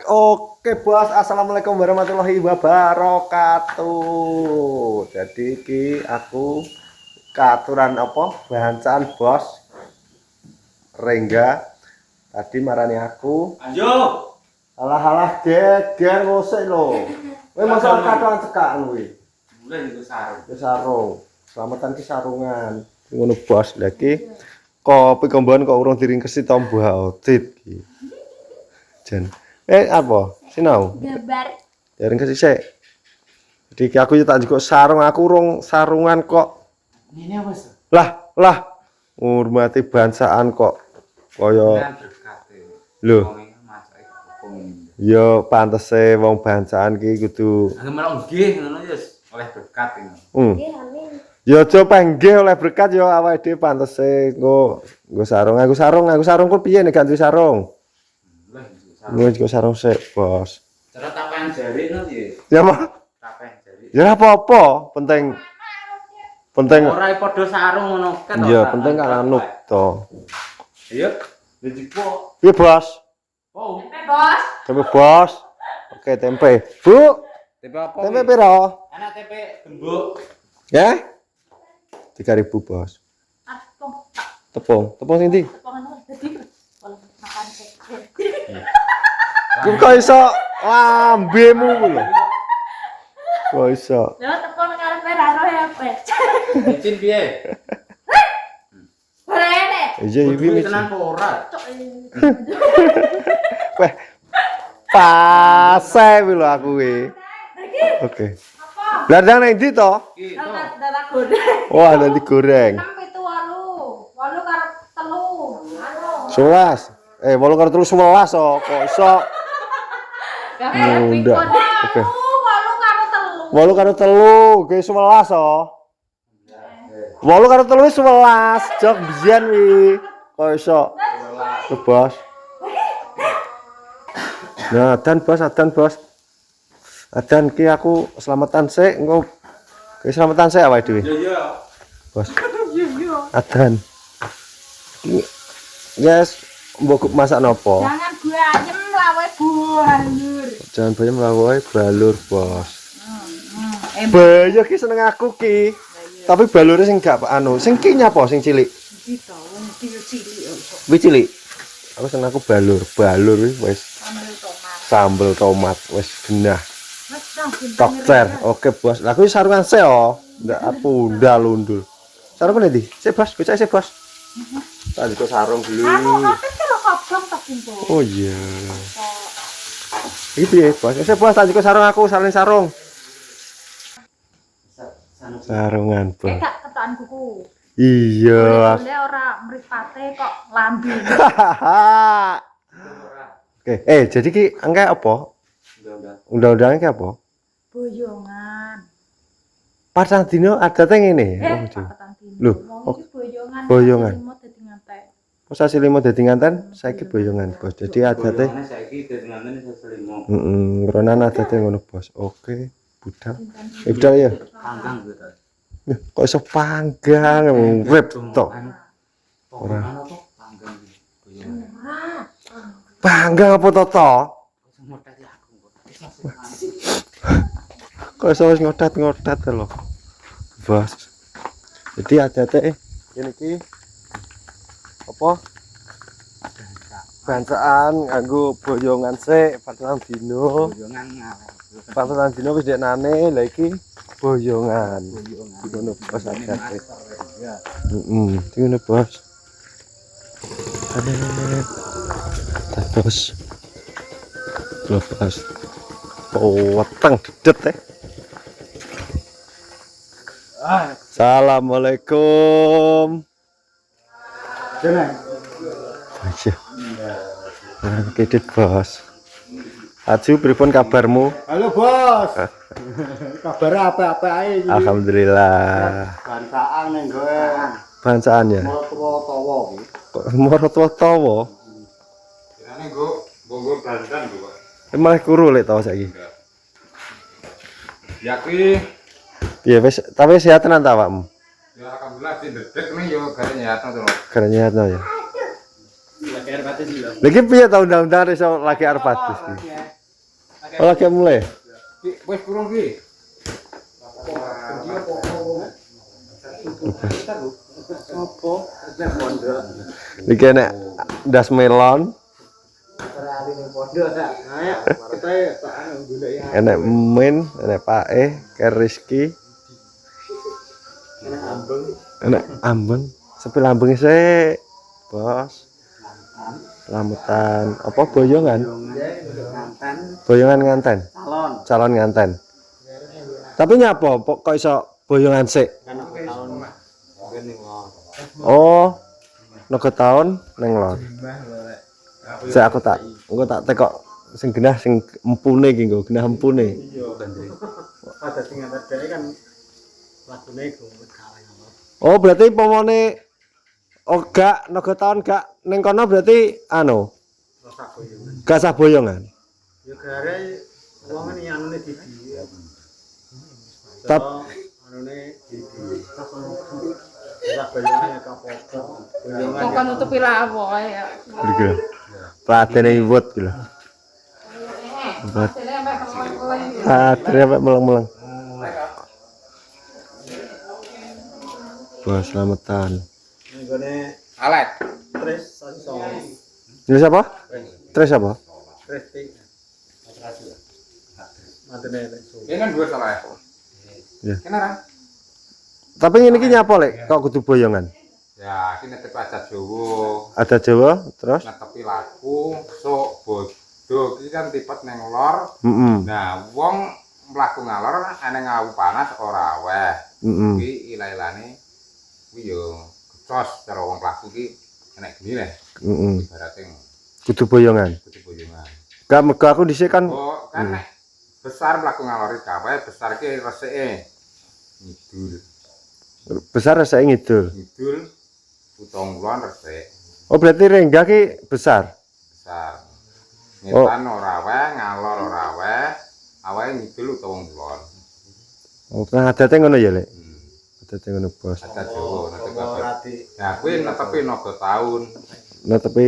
Oke bos, assalamualaikum warahmatullahi wabarakatuh. Jadi ki aku keaturan apa bahasan bos Rengga tadi marani aku. Anjo. Alah geger ngosek lho. Kowe masa katoan cekak kuwi. Mulai itu sarung. Ki sarung. Selamatan ki sarungan. Ngono bos. Lah ki kopi kombon kok urung diringkesi tombo audit ki. Jan. Apa? Sinau? Gambar. Dereng kesisik. Jadi aku yo tak njupuk sarung, aku urung sarungan kok. Ini apa sih? Lah, ngurmati bansaan kok. Kaya lho. Yo pantese wong bansaan ki kudu. Aku malah nggih ngono ya oleh berkat ini. Nggih, amin. Yo aja penggih oleh berkat yo awake dhewe pantese nggo sarung. Aku sarung kok piye nek ganti sarung? Wis kok sarung sik, Bos. Cara tapen jari no piye? Ya mah. Tapen jari. Ya apa-apa, penting Ora padha sarung ngono kan. iya, penting kan anu to. Iya. Dijipuk. Piye, Bos? Oh. Tempe, Bos. Tempe, Bos. Oke, tempe. Bu, Tempe apa? tempe piro? Anak tempe gembuk. Ya? 3.000, Bos. Tepung sing ndi? Pokoke dadi kalau makan sik. Ku kok iso lambemu lho. Kok iso? Lha tepung ngarepe ra roh ya, Pe. Micin piye? Rene. Iya, iki Tenan apa ora? weh. Pase lho aku kuwi. Oke. Apa? Bladang nang ndi to? Iki to. Dada goreng. Wah, nanti goreng. 6 7 8. 8 karo 3. Anu. 11. 8 karo 3 11 kok iso. Ya Munda. Oke. 8 8 karo karo 3. 3 ge 11 8 karo 3 11. Jok biyen wi. Kok iso? Bos. Nah, adan bos. Adan ki aku selamatan sik engko ki selamatan sik awake dhewe. Iya. Bos. Adan. Yes, mbok masak nopo? Jangan bayem lawe balur. Jangan bayam lawe balur, Bos. Bayo ki seneng aku ki. Tapi balure sing gak anu, sing ki nyapa sing cilik? Iki to, wong cilik. Wis cilik. Aku seneng aku balur wis sambel tomat wis genah. Dokter. Oke, Bos. Lah kuwi sarungan sik oh. Ndak aku ndal-undul. Sarung ndi? Sik, Bos. Becak sik, Bos. Tak diku sarung dulu. Anu kotek kalau kobong tak kumpul. Oh iya. Iki piye, Bos? Sik, Bos. Tak diku sarung aku, salin sarung. Sarungan, Bos. Gak ketokan kuku. Iya. Boleh ora mripate kok lambe. Oke, jadi ki angka apa? Undang-undangnya ki apa? Boyongan. Patang dino adate ngene. Lho, boyongan. Posasi 5 dadi nganten, saiki boyongan, Bos. Jadi adate Saiki dadi nganten iso selimo. Ronan adate ngono, Bos. Oke, budal. Budal ya. Panggang gitu. Kok iso panggang urip tok. Ora apa panggang. Panggang apa to to? Kok iso wis ngodat-ngodat lho. Bos. Jadi adate ngene iki apa? Bansaan nganggo boyongan sik 14 dino. Boyongan ngalah. 14 dino wis deknane, lha iki boyongan. Ngono Bos adate. Ya. Ngono Bos. Terus lepas weteng dedet Assalamualaikum. Jangan. Aja. Kedit Bos. Aju pripun kabarmu? Halo Bos. Kabar apa ae iki? Alhamdulillah. Bansaan ning kowe. Bansaan ya. Moto-moto iki. Kok morot-wotowo? Ini gue bonggo bantan gue. Malah kuru lek tau saiki. Ya ki. Piye wis tapi sehat tenan ta awakmu? Ya alhamdulillah sih dedek nih yo kayaknya ya tuh. Kerennya ya. Lagi air batis lho. Lagi piye ta undang-undang iso lagi arep batis iki? Oh, lagi mulai. Wes kurang ki. Iki enek das melon, enek min, enek pae, ker Rizky. Enek ambeng, sepi lambeng sik, Bos. Selamatan, apa boyongan? Boyongan nganten. Calon nganten. Tapi nyapa kok iso boyongan sik? Oh, nego taun ning lor. Saya aku tak, engko tak tekok sing genah sing empune iki nggo, genah empune. Ada sing ngatur dhewe kan lagune Oh, berarti pomone oh gak nego taun gak ning kono berarti anu, gak sah boyongan. ya gare wong ini anune didi. Tap Anune didi. Ora bayane kapopo. Kok kan nutupi lawo ya. iki lho. Pladene iwut iki lho. Hasilnya sampai meleng-meleng. Adre sampe meleng-meleng. Bos selamatan. Nggone Alet. tres saso. Ini siapa? Tres apa? Tresti. Mantene lesu. Ini kan dua salah ya. Iya. Kenapa? Tapi ini ki nyapa lek kok kudu boyongan? Ya, ini netep adat Jawa. Ada Jawa terus? Netepi laku, sok bodoh. Ini kan tipet neng lor. Heeh. Nah, wong mlaku ngalor ana ngawu panas ora weh. Heeh. Kuwi ilah-ilane kuwi yo gecos cara wong pelaku ki enek geni le. Heeh. Ibarate Kudu boyongan. kudu boyongan. Gak mergo aku dhisik kan Oh, kan nek besar mlaku ngalor kabeh, besar ki resike ngidul. besar rasake ngidul. Ngidul utang kulon resik Oh berarti Rengga ki besar. besar. Ngetan ora weh, ngalor ora weh. Awake ngidul utawa kulon. Oh kan adate ngono ya, Lek. Adate ngono, Bos. Adat Jawa, netepi kabeh. Rati. Nah, kuwi netepi naga taun. Netepi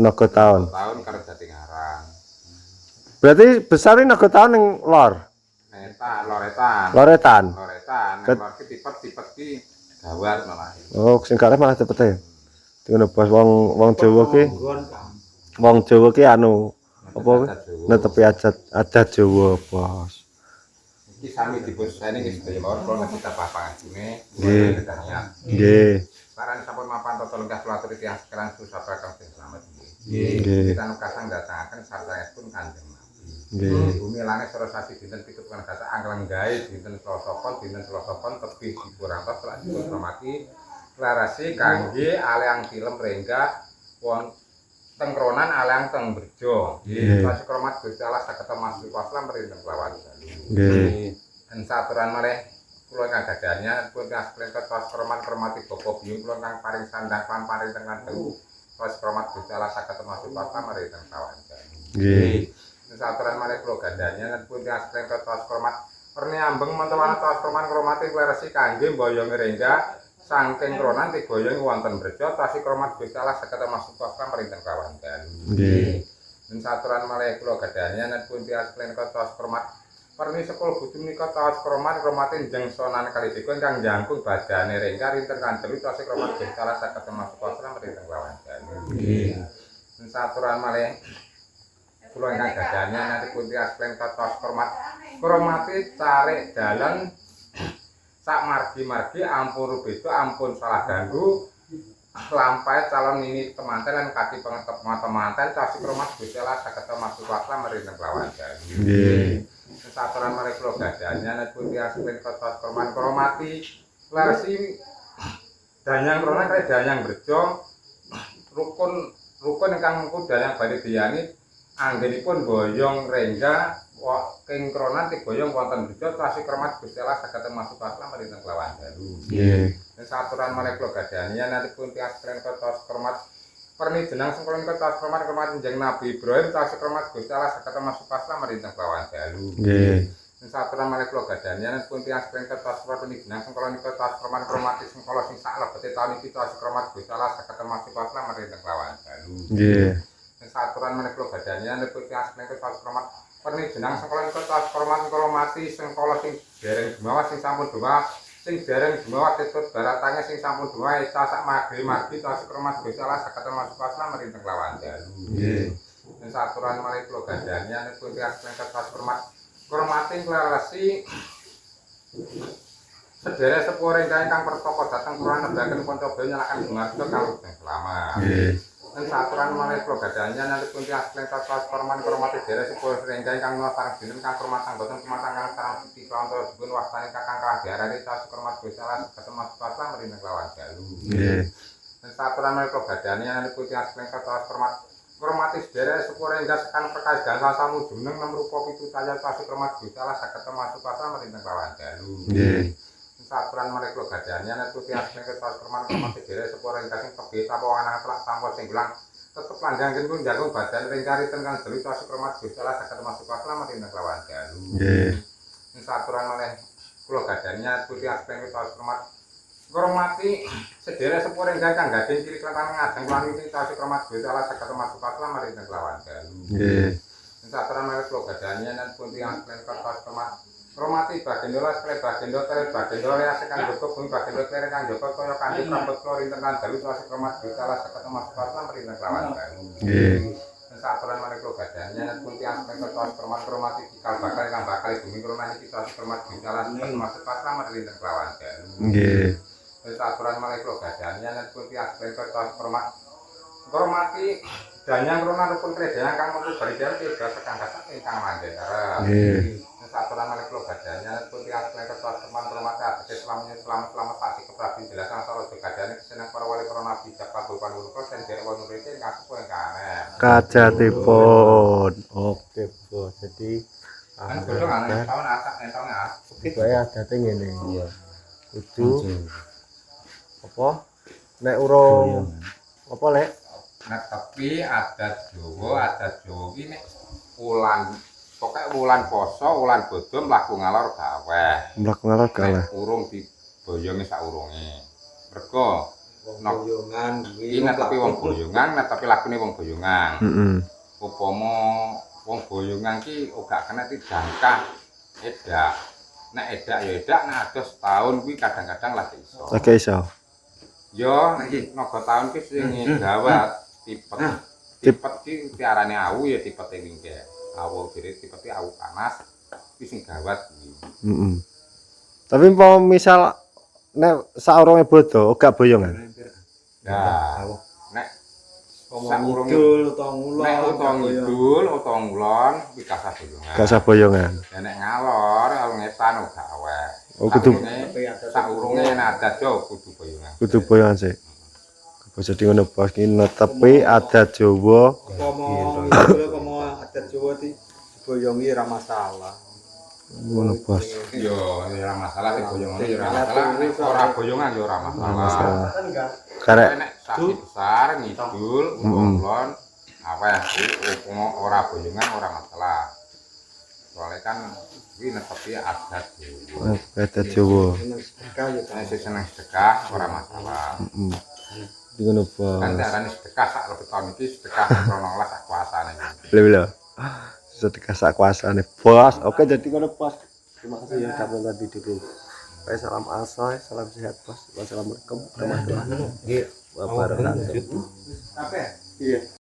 naga taun. Taun karo dadi ngarang. Berarti besar ini naga taun ning lor. Netan, loretan. Loretan. Loretan, nek lor ki tipet-tipet ki gawat malah. Oh sing karep malah cepete. Ngono, Bos. Wong Jawa ki wong Jawa ki anu apa kuwi? Netepi adat Jawa, Bos. Iki sami dipuseni ki sedaya mawon kula nek kita papangan june. Nggih. Nggih. Nggih. Saran sampun mapan toto lenggah kula aturi tiyang sekarang susah kang sing slamet nggih. Nggih. Kita nukasang datangaken sartayapun Kanjeng Nabi. Nggih. Bumi langit sarasati dinten 7 kan kata angkel nggae dinten Selasa pon tebih dipurantos lan dihormati klarasi kangge aleang film Rengga won tengkronan aleang teng Berjo. Nggih, pas kromat Gusti Allah saged masuk waslam merinteng lawan. Nggih. Dan saturan malih kula kagadanya pun kaspleng tos kromat-kromati Bapak Biyung kula kang paring sandang lan paring tengah teng tos kromat Gusti Allah saged masuk waslam merinteng lawan. Nggih. Saturan malih kula gandanya lan pun kaspleng tos kromat perniambeng mentewana tos kromat kromati klarasi kangge mboyong Rengga saking kronan tiboyong wonten Berjo tasi kromat Gusti Allah saged masuk waslam merinteng lawan. Nggih. Dan saturan malih kula gadanya lan pun kaspleng tos kromat perni sekul budu menika taos kromatin jengsonan kalidika ingkang jangkung badane Rengga rinten kanjeli taos kromat Gusti Allah saged masuk waslam rinten lawan. Nggih. Saturan malih kula ingkang gadanya nanti pun aspleng taos kromati tarik dalan sak margi-margi ampun rubeda ampun salah ganggu lampai calon ini temanten lan kaki pengetep temanten taos kromat Gusti Allah saged masuk waslam rinten lawan. Nggih. Saturan malih kula gadanya nek pun aspleng taos kromati larsi danyang krona kaya danyang Berjo rukun ingkang mengku danyang badhe diyani anggenipun boyong Rengga king kronan tiboyong wonten Berjo tasi kromat Gusti Allah saged masuk waslam rinten lawan. Nggih. Saturan malih kula gadanya nanti pun aspleng taos kromat perni jenang sengkala nika taos kromat jeneng Nabi Ibrahim taos kromat Gusti Allah saged masuk waslam rinten lawan. Nggih. Saturan malih kula gadanya nek pun tiyang sprengket taos perni jenang sengkala nika taos kromat sengkala sing sak lebete taun iki taos kromat Gusti Allah saged masuk waslam rinten lawan. Nggih. Saturan malih kula gadanya nek pun tiyang sprengket taos kromat perni jenang sekolah kota kormati sengkala sing dereng dumawa sing sampun dumawa sing dereng dumawa ketut baratange sing sampun dumawa sak magri tas hormat Gusti Allah saged masuk aslam merinteng lawan dalu. Nggih. Ing saturan malih kula gandhani nek Gusti Allah tas hormati klarasi sedherek sepuh ingkang pertapa dhateng kula nebaken kanca baya nyalakan gumarga kalih selamat. Nggih. Ing saturan malih kula gandhani nek Gusti Allah tas hormati derek sepuh ingkang sareng dinen kang hormat boten kematang kang sareng piti kawonten dipun wastani kakang kadarane tas hormat Gusti Allah saged masuk aslam merinteng lawan dalu. Nggih. Ing saturan malih kula gandhani nek Gusti Allah tas hormati sedherek sepur enggal sekan perkawis gansal samu jeneng nemrupa pitutaya kasih hormat Gusti Allah saged masuk aslam merinteng lawan dalu. Nggih. Saturan malih kula gandhani nek Gusti Allah tas hormati sedherek sepur enggal sing tebih tanpa anak telak tanpa sing gelang tetep langgeng pun jagung badan ring kariten kang jeli kasih hormat Gusti Allah saged masuk aslam merinteng lawan dalu. Nggih. Saturan malih kula gandhani nek Gusti Allah tas hormati sedherek sepur enggal kang gading ciri kelatan ngajeng lan iki kasih hormat Gusti Allah saged masuk aslam merinteng lawan dalu. Nggih. Saturan malih kula gandhani nek Gusti Allah tas hormati bagendala sekali bagendala ya sekan joko bumi bagendala kere kang joko kaya kanthi prabot kula rinten kan dalu kasih hormat Gusti Allah saged masuk aslam merinteng lawan dalu. Nggih. Saturan malih kula gandhani nek Gusti Allah tas hormati cikal bakal kang bakal bumi kula niki kasih hormat Gusti Allah saged masuk aslam merinteng lawan dalu. Nggih. Saturan malih kula gandhani nek Gusti Allah tas hormati danyang rona rukun kredayang kang metu baridan tiga sekang kasak ingkang mandhara. Nggih. Saturan malih kula gandhani nek Gusti Allah tas hormati ateges selamat pasti keprabin jelasan sara gandhani keseneng para wali para nabi jakabul panurut sendherek wonten rene ingkang sepuh ingkang aneh. Kajatipun. Oke, Bos. Jadi Kan godhong aneh tahun asak tahun Kaya adate ngene. Iya. Kudu apa? Nek urung apa lek? Nek tapi adat Jawa ki nek wulan pokoke wulan poso, wulan bodho mlaku ngalor gaweh. Mlaku ngalor gaweh. Urung diboyongi saurunge. Mergo boyongan iki nek tapi wong boyongan, nek tapi lakune wong boyongan. Heeh. Upama wong boyongan ki ora kena dijangkah edak. Nek edak ya edak, nek ados taun kuwi kadang-kadang lagi iso. Lagi iso. Yo nek naga taun ki sing gawat tipet. Tipet ki diarani awu ya tipete wingke. Awu jadi tipete awu panas ki sing gawat kuwi. Heeh. Tapi mau misal nek saurunge bodho gak boyongan. Nah, nek saurunge ngidul utawa ngulon. nek utawa ngidul utawa ngulon kuwi kasah boyongan. Kasah boyongan. Ya nek ngalor ngetan ora aweh. Oh kudu saurunge nek adat yo kudu boyongan. kudu boyongan sih. Bisa di ngono Bos ki netepi adat Jawa. Komo adat Jawa di boyongi ora masalah. Ngono Bos. Yo ora masalah sing boyongan yo ora masalah. Nek ora boyongan yo ora masalah. Karek Nek sapi besar ngidul ngulon aweh kuwi ora boyongan ora masalah. Soalnya kan kuwi netepi adat Jawa. adat Jawa. Nek sing seneng sedekah ora masalah. Heeh. Di ngono Bos. Kan darane sedekah sak lebet iki sedekah krono sak kuasane. Lho. Sedekah sak kuasane Bos. Oke jadi ngono Bos. Terima kasih ya sampai tadi dulu. Salam asoy, salam sehat Bos. Wassalamualaikum warahmatullahi wabarakatuh. Apa? Iya.